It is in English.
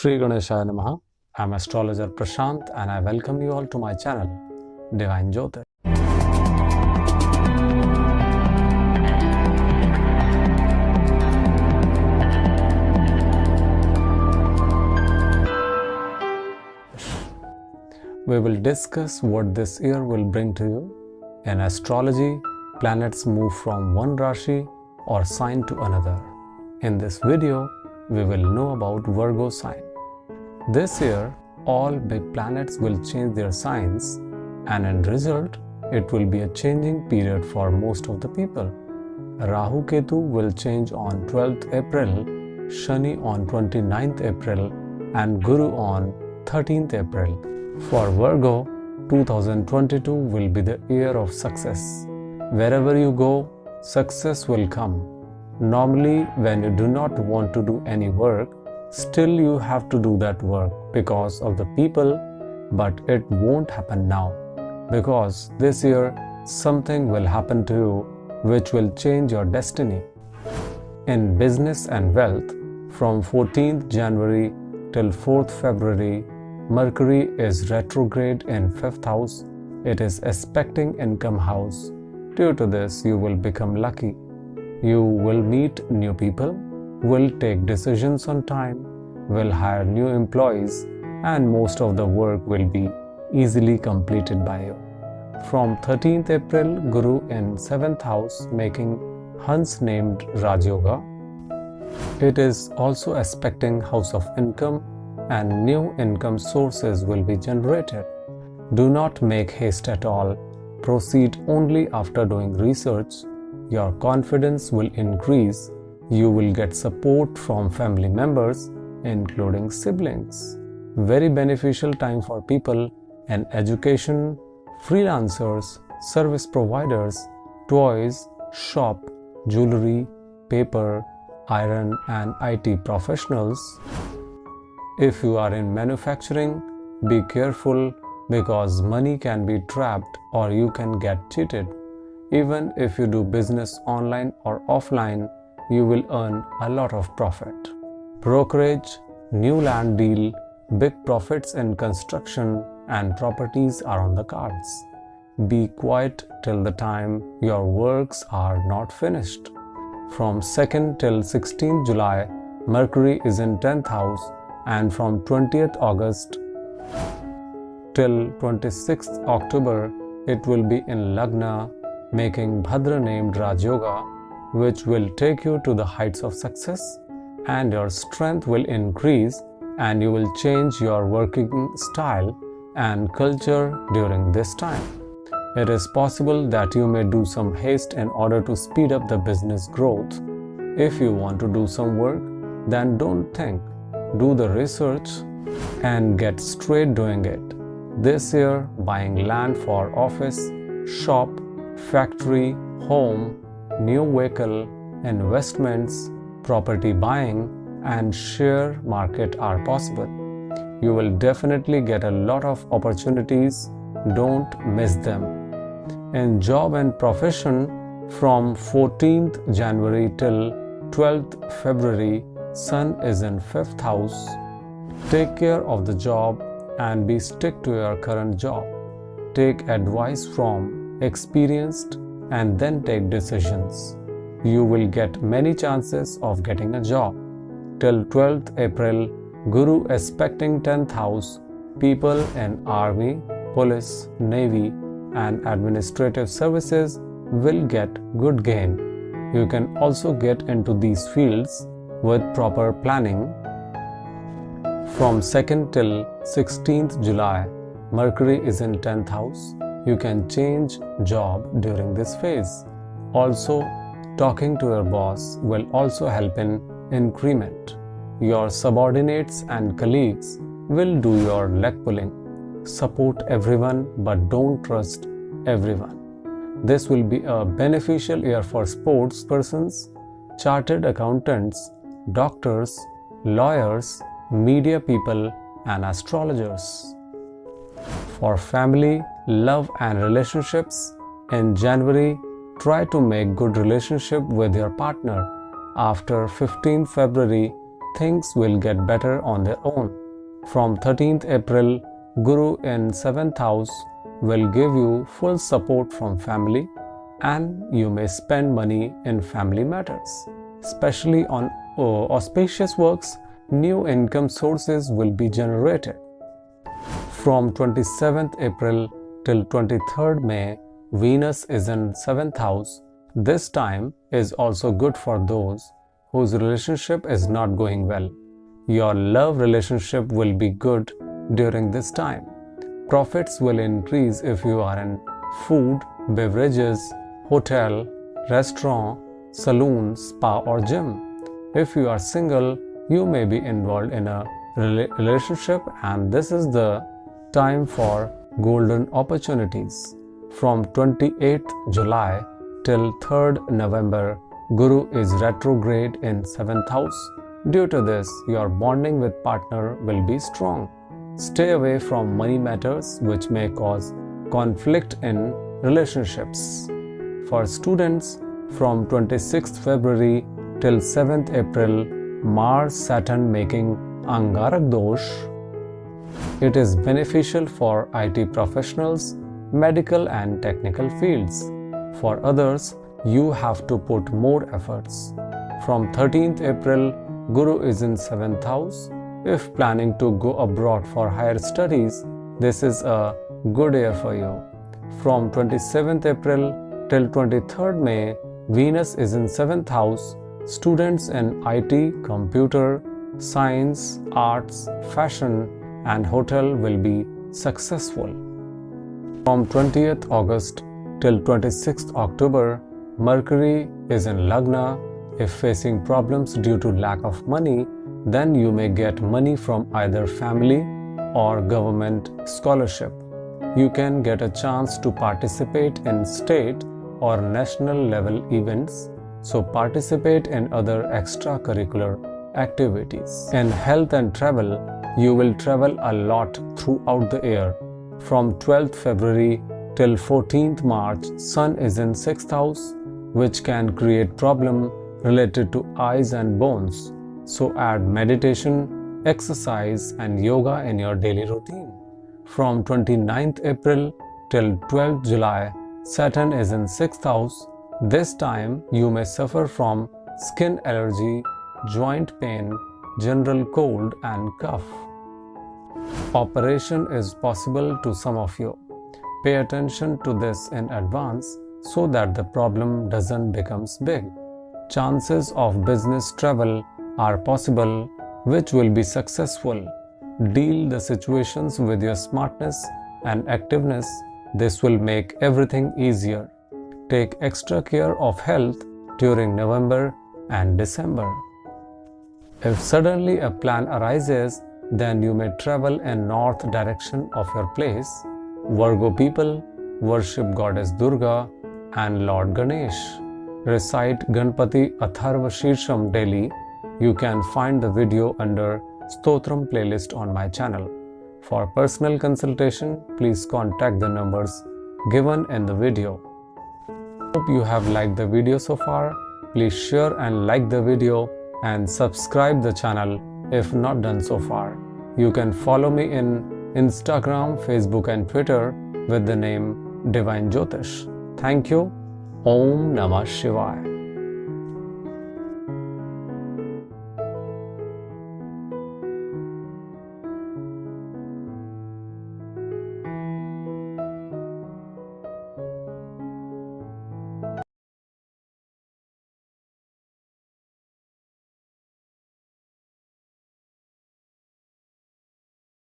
Shri Ganeshaya Namaha. I'm astrologer Prashant and I welcome you all to my channel, Divine Jyotir. We will discuss what this year will bring to you. In astrology, planets move from one Rashi or sign to another. In this video, we will know about Virgo sign. This year, all big planets will change their signs, and in result, it will be a changing period for most of the people. Rahu Ketu will change on 12th April, Shani on 29th April, and Guru on 13th April. For Virgo, 2022 will be the year of success. Wherever you go, success will come. Normally, when you do not want to do any work, still you have to do that work because of the people, but it won't happen now. Because this year, something will happen to you which will change your destiny. In business and wealth, from 14th January till 4th February, Mercury is retrograde in 5th house. It is aspecting income house. Due to this, you will become lucky. You will meet new people, will take decisions on time, will hire new employees, and most of the work will be easily completed by you. From 13th April, Guru in 7th house making Hans named Raj Yoga. It is also aspecting house of income, and new income sources will be generated. Do not make haste at all. Proceed only after doing research. Your confidence will increase. You will get support from family members, including siblings. Very beneficial time for people in education, freelancers, service providers, toys, shop, jewelry, paper, iron, and IT professionals. If you are in manufacturing, be careful because money can be trapped or you can get cheated. Even if you do business online or offline, you will earn a lot of profit. Brokerage, new land deal, big profits in construction and properties are on the cards. Be quiet till the time your works are not finished. From 2nd till 16th July, Mercury is in 10th house, and from 20th August till 26th October, it will be in Lagna, making Bhadra named Raj Yoga, which will take you to the heights of success, and your strength will increase, and you will change your working style and culture during this time. It is possible that you may do some haste in order to speed up the business growth. If you want to do some work, then don't think. Do the research and get straight doing it. This year, buying land for office, shop, factory, home, new vehicle, investments, property buying, and share market are possible. You will definitely get a lot of opportunities. Don't miss them. In job and profession, from 14th January till 12th February, Sun is in 5th house. Take care of the job and be stick to your current job. Take advice from experienced and then take decisions. You will get many chances of getting a job. Till 12th April, Guru aspecting 10th house, people in army, police, navy, and administrative services will get good gain. You can also get into these fields with proper planning. From 2nd till 16th July, Mercury is in 10th house. You can change job during this phase. Also, talking to your boss will also help in increment. Your subordinates and colleagues will do your leg pulling. Support everyone but don't trust everyone. This will be a beneficial year for sports persons, chartered accountants, doctors, lawyers, media people, and astrologers. For family, love, and relationships, in January, try to make good relationship with your partner. After 15th February, things will get better on their own. From 13th April, Guru in 7th house will give you full support from family, and you may spend money in family matters. Especially on auspicious works, new income sources will be generated. From 27th April till 23rd May, Venus is in 7th house. This time is also good for those whose relationship is not going well. Your love relationship will be good during this time. Profits will increase if you are in food, beverages, hotel, restaurant, saloon, spa or gym. If you are single, you may be involved in a relationship, and this is the time for golden opportunities. From 28th July till 3rd November, Guru is retrograde in 7th house. Due to this, your bonding with partner will be strong. Stay away from money matters which may cause conflict in relationships. For students, from 26th February till 7th April, Mars-Saturn making Angarak Dosh. It is beneficial for IT professionals, medical and technical fields. For others, you have to put more efforts. From 13th April, Guru is in 7th house. If planning to go abroad for higher studies, this is a good year for you. From 27th April till 23rd May, Venus is in 7th house. Students in IT, computer, science, arts, fashion and hotel will be successful. From 20th August till 26th October, Mercury is in Lagna. If facing problems due to lack of money, then you may get money from either family or government scholarship. You can get a chance to participate in state or national level events, so participate in other extracurricular activities. In health and travel, you will travel a lot throughout the year. From 12th February till 14th March, Sun is in 6th house, which can create problem related to eyes and bones. So add meditation, exercise and yoga in your daily routine. From 29th April till 12th July, Saturn is in 6th house. This time you may suffer from skin allergy, joint pain, general cold and cough. Operation is possible to some of you. Pay attention to this in advance so that the problem doesn't become big. Chances of business travel are possible, which will be successful. Deal the situations with your smartness and activeness. This will make everything easier. Take extra care of health during November and December. If suddenly a plan arises, then you may travel in north direction of your place. Virgo people worship goddess Durga and Lord Ganesh. Recite Ganpati Atharva Shirsham daily. You can find the video under Stotram playlist on my channel. For personal consultation, please contact the numbers given in the video. Hope you have liked the video so far. Please share and like the video and subscribe the channel if not done so far. You can follow me in Instagram, Facebook and Twitter with the name Divine Jyotish. Thank you. Om Namah Shivaya.